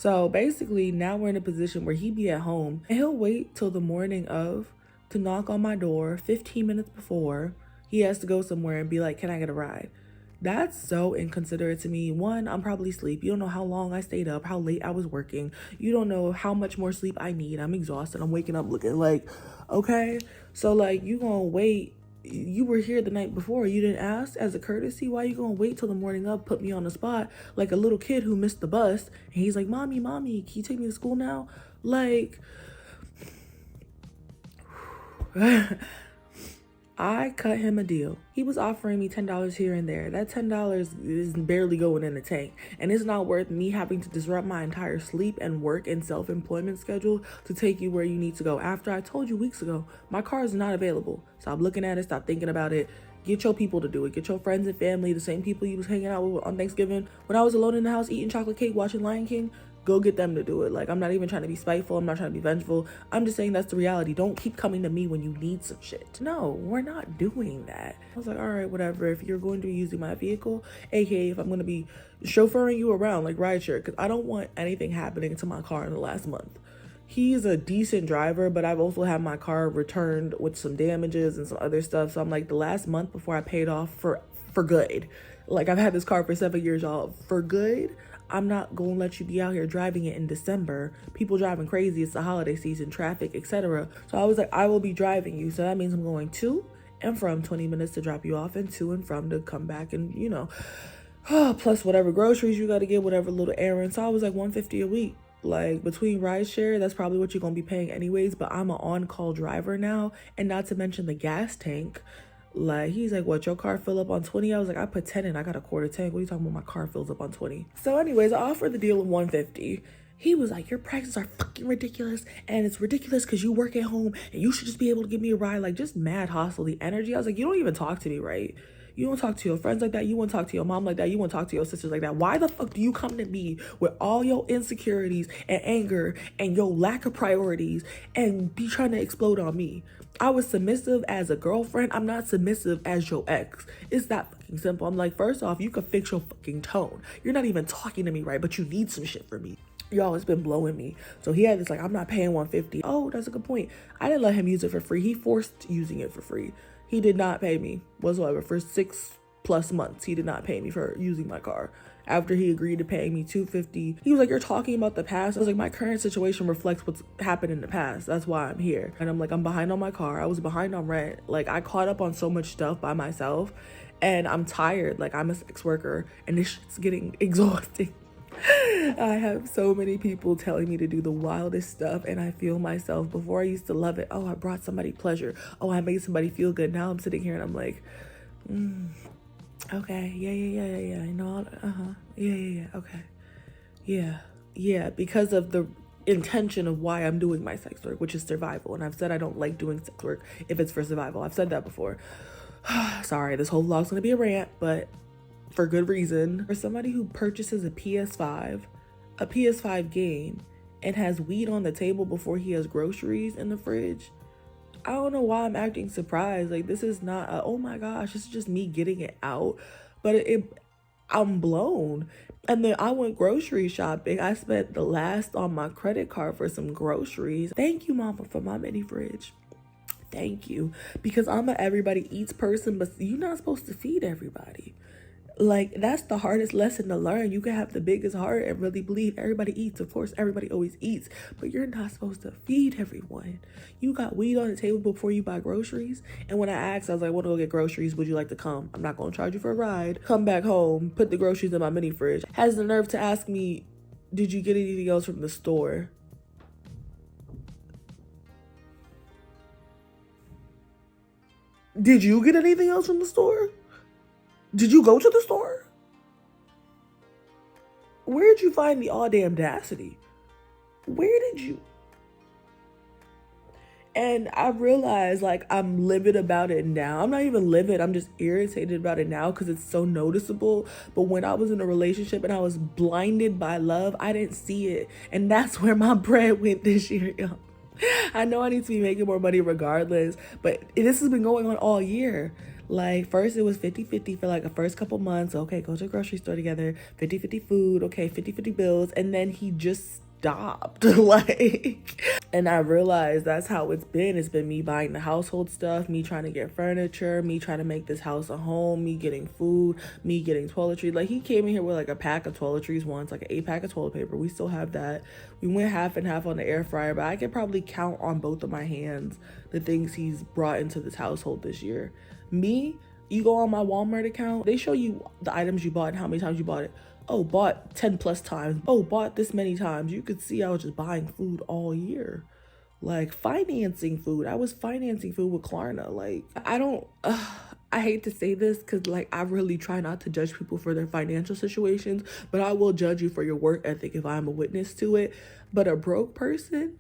So basically now we're in a position where he be at home and he'll wait till the morning of to knock on my door 15 minutes before he has to go somewhere and be like, can I get a ride? That's so inconsiderate to me. One, I'm probably asleep. You don't know how long I stayed up, how late I was working. You don't know how much more sleep I need. I'm exhausted. I'm waking up looking like, okay. So like, you gonna wait. You were here the night before. You didn't ask as a courtesy. Why you gonna wait till the morning up, put me on the spot like a little kid who missed the bus? And he's like, mommy, can you take me to school now? Like, I cut him a deal. He was offering me $10 here and there. That $10 is barely going in the tank. And it's not worth me having to disrupt my entire sleep and work and self-employment schedule to take you where you need to go. After I told you weeks ago, my car is not available. Stop looking at it. Stop thinking about it. Get your people to do it. Get your friends and family, the same people you was hanging out with on Thanksgiving. When I was alone in the house eating chocolate cake, watching Lion King, go get them to do it. Like, I'm not even trying to be spiteful. I'm not trying to be vengeful. I'm just saying that's the reality. Don't keep coming to me when you need some shit. No, we're not doing that. I was like, all right, whatever. If you're going to be using my vehicle, aka if I'm going to be chauffeuring you around like rideshare, because I don't want anything happening to my car in the last month. He's a decent driver, but I've also had my car returned with some damages and some other stuff. So I'm like, the last month before I paid off for good. Like, I've had this car for 7 years, y'all. For good, I'm not gonna let you be out here driving it in December. People driving crazy. It's the holiday season, traffic, etc. So I was like, I will be driving you. So that means I'm going to and from 20 minutes to drop you off and to and from to come back and, you know, plus whatever groceries you got to get, whatever little errands. So I was like $150 a week. Like, between rideshare, that's probably what you're gonna be paying anyways, but I'm an on-call driver now, and not to mention the gas tank. Like, he's like, what, your car fill up on 20? I was like, I put 10 in, I got a quarter tank. What are you talking about? My car fills up on 20. So anyways, I offered the deal of $150. He was like, your prices are fucking ridiculous, and it's ridiculous because you work at home and you should just be able to give me a ride. Like, just mad hostility energy. I was like, you don't even talk to me, right? You don't talk to your friends like that. You won't talk to your mom like that. You won't talk to your sisters like that. Why the fuck do you come to me with all your insecurities and anger and your lack of priorities and be trying to explode on me? I was submissive as a girlfriend. I'm not submissive as your ex. It's that fucking simple. I'm like, first off, you can fix your fucking tone. You're not even talking to me right, but you need some shit from me. Y'all, it's been blowing me. So he had this like, I'm not paying $150. Oh, that's a good point. I didn't let him use it for free. He forced using it for free. He did not pay me whatsoever for 6+ months. He did not pay me for using my car. After he agreed to pay me $250, he was like, you're talking about the past. I was like, my current situation reflects what's happened in the past. That's why I'm here. And I'm like, I'm behind on my car. I was behind on rent. Like, I caught up on so much stuff by myself, and I'm tired. Like, I'm a sex worker, and this shit's getting exhausting. I have so many people telling me to do the wildest stuff, and I feel myself. Before I used to love it. Oh, I brought somebody pleasure. Oh, I made somebody feel good. Now I'm sitting here and I'm like, okay, yeah, you know, yeah, okay, yeah, because of the intention of why I'm doing my sex work, which is survival. And I've said I don't like doing sex work if it's for survival. I've said that before. Sorry, this whole vlog's gonna be a rant, but for good reason. For somebody who purchases a PS5 game, and has weed on the table before he has groceries in the fridge, I don't know why I'm acting surprised. Like, this is not oh my gosh, this is just me getting it out. But I'm blown. And then I went grocery shopping. I spent the last on my credit card for some groceries. Thank you, mama, for my mini fridge. Thank you. Because I'm a everybody eats person, but you're not supposed to feed everybody. Like, that's the hardest lesson to learn. You can have the biggest heart and really believe everybody eats. Of course, everybody always eats, but you're not supposed to feed everyone. You got weed on the table before you buy groceries. And when I asked, I was like, I want to go get groceries. Would you like to come? I'm not going to charge you for a ride. Come back home, put the groceries in my mini fridge. Has the nerve to ask me, did you get anything else from the store? Did you get anything else from the store? Did you go to the store? Where'd you find the audacity? Where did you? And I realized, like, I'm livid about it now. I'm not even livid. I'm just irritated about it now because it's so noticeable. But when I was in a relationship and I was blinded by love, I didn't see it. And that's where my bread went this year, y'all. I know I need to be making more money regardless, but this has been going on all year. Like, first it was 50-50 for like the first couple months. Okay, go to the grocery store together, 50-50 food, okay, 50-50 bills. And then he just stopped. Like, and I realized that's how it's been. It's been me buying the household stuff, me trying to get furniture, me trying to make this house a home, me getting food, me getting toiletries. Like, he came in here with like a pack of toiletries once, like an 8-pack of toilet paper. We still have that. We went half and half on the air fryer, but I could probably count on both of my hands the things he's brought into this household this year. Me, you go on my Walmart account, they show you the items you bought and how many times you bought it. Oh, bought 10 plus times. Oh, bought this many times. You could see I was just buying food all year. Like, financing food. I was financing food with Klarna. Like, I hate to say this because, like, I really try not to judge people for their financial situations, but I will judge you for your work ethic if I'm a witness to it. But a broke person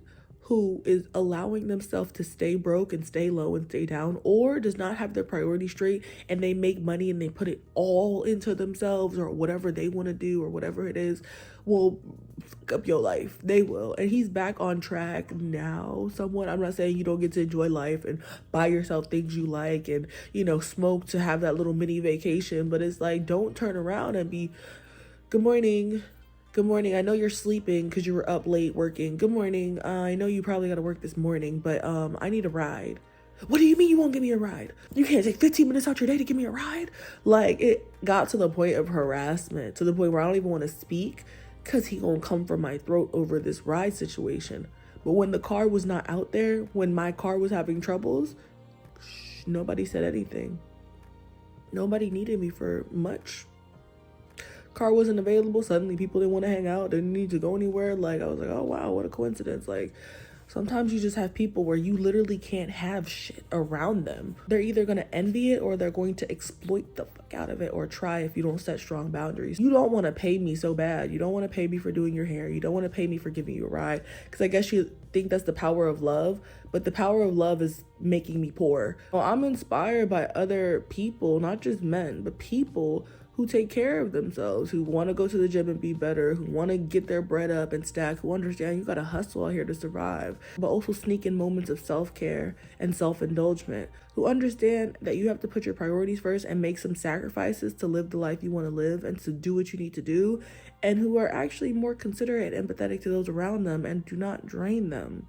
who is allowing themselves to stay broke and stay low and stay down, or does not have their priorities straight, and they make money and they put it all into themselves or whatever they want to do or whatever it is, will fuck up your life. They will. And he's back on track now somewhat. I'm not saying you don't get to enjoy life and buy yourself things you like and, you know, smoke to have that little mini vacation, but it's like, don't turn around and be, good morning. Good morning. I know you're sleeping because you were up late working. Good morning. I know you probably got to work this morning, but I need a ride. What do you mean you won't give me a ride? You can't take 15 minutes out your day to give me a ride? Like, it got to the point of harassment, to the point where I don't even want to speak because he gonna come for my throat over this ride situation. But when the car was not out there, when my car was having troubles, nobody said anything. Nobody needed me for much. Car wasn't available. Suddenly people didn't want to hang out, didn't need to go anywhere. Like, I was like, oh wow, what a coincidence. Like, sometimes you just have people where you literally can't have shit around them. They're either going to envy it or they're going to exploit the fuck out of it, or try if you don't set strong boundaries. You don't want to pay me so bad. You don't want to pay me for doing your hair. You don't want to pay me for giving you a ride, because I guess you think that's the power of love, but the power of love is making me poor. Well, I'm inspired by other people, not just men, but people who take care of themselves, who want to go to the gym and be better, who want to get their bread up and stack, who understand you got to hustle out here to survive, but also sneak in moments of self-care and self-indulgence, who understand that you have to put your priorities first and make some sacrifices to live the life you want to live and to do what you need to do, and who are actually more considerate and empathetic to those around them and do not drain them.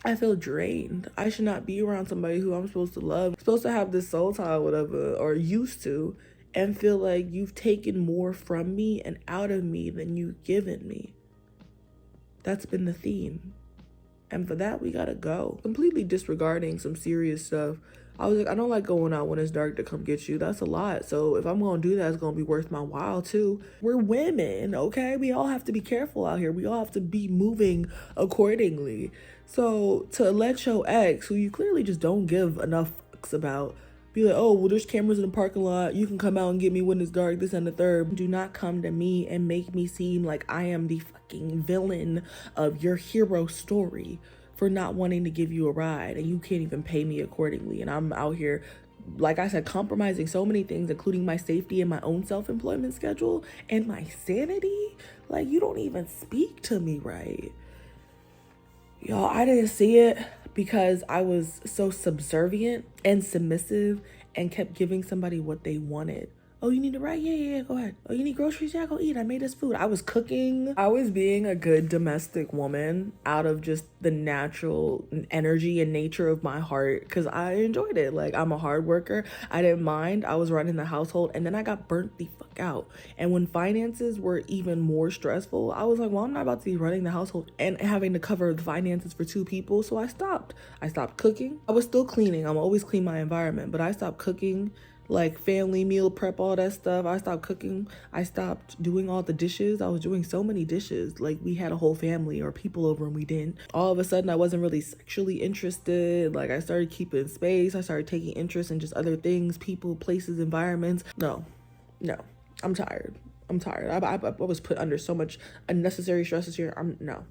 I feel drained. I should not be around somebody who I'm supposed to love, supposed to have this soul tie, whatever, or used to, and feel like you've taken more from me and out of me than you've given me. That's been the theme. And for that, we gotta go. Completely disregarding some serious stuff. I was like, I don't like going out when it's dark to come get you. That's a lot. So if I'm gonna do that, it's gonna be worth my while too. We're women, okay? We all have to be careful out here. We all have to be moving accordingly. So to let your ex, who you clearly just don't give enough fucks about, be like, oh, well, there's cameras in the parking lot. You can come out and get me when it's dark, this and the third. Do not come to me and make me seem like I am the fucking villain of your hero story for not wanting to give you a ride, and you can't even pay me accordingly. And I'm out here, like I said, compromising so many things, including my safety and my own self-employment schedule and my sanity. Like, you don't even speak to me right. Y'all, I didn't see it because I was so subservient and submissive and kept giving somebody what they wanted. Oh, you need a ride? Yeah, go ahead. Oh, you need groceries? Yeah, go eat. I made us food. I was cooking. I was being a good domestic woman out of just the natural energy and nature of my heart, because I enjoyed it. Like, I'm a hard worker. I didn't mind. I was running the household, and then I got burnt the fuck out. And when finances were even more stressful, I was like, well, I'm not about to be running the household and having to cover the finances for 2 people. So I stopped. I stopped cooking. I was still cleaning. I'm always clean my environment, but I stopped cooking, like family meal prep, all that stuff. I stopped cooking. I stopped doing all the dishes. I was doing so many dishes. Like, we had a whole family or people over and we didn't. All of a sudden, I wasn't really sexually interested. Like, I started keeping space. I started taking interest in just other things, people, places, environments. No, I'm tired. I was put under so much unnecessary stress this year. No.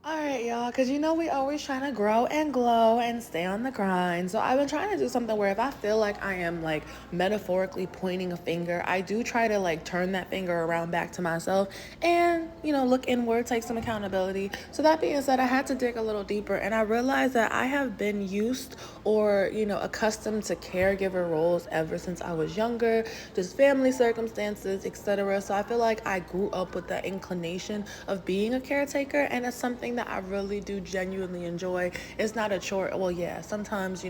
All right, y'all, because we always trying to grow and glow and stay on the grind. So I've been trying to do something where if I feel like I am like metaphorically pointing a finger, I do try to like turn that finger around back to myself and, look inward, take some accountability. So that being said, I had to dig a little deeper and I realized that I have been used or, accustomed to caregiver roles ever since I was younger, just family circumstances, etc. So I feel like I grew up with that inclination of being a caretaker, and it's something that I really do genuinely enjoy. It's not a chore. Well, yeah, sometimes,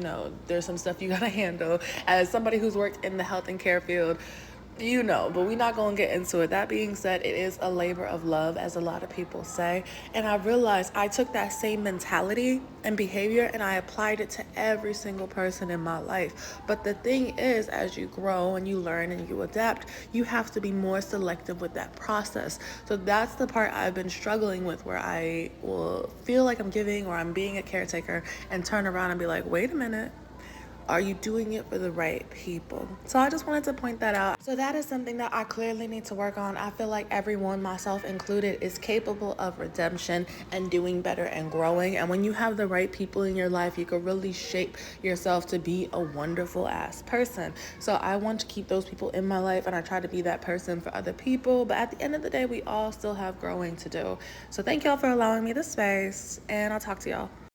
there's some stuff you gotta handle. As somebody who's worked in the health and care field, but we're not going to get into it. That being said, it is a labor of love, as a lot of people say. And I realized I took that same mentality and behavior and I applied it to every single person in my life. But the thing is, as you grow and you learn and you adapt, you have to be more selective with that process. So that's the part I've been struggling with, where I will feel like I'm giving or I'm being a caretaker and turn around and be like, wait a minute, are you doing it for the right people? So I just wanted to point that out. So that is something that I clearly need to work on. I feel like everyone, myself included, is capable of redemption and doing better and growing. And when you have the right people in your life, you can really shape yourself to be a wonderful ass person. So I want to keep those people in my life and I try to be that person for other people. But at the end of the day, we all still have growing to do. So thank y'all for allowing me the space, and I'll talk to y'all.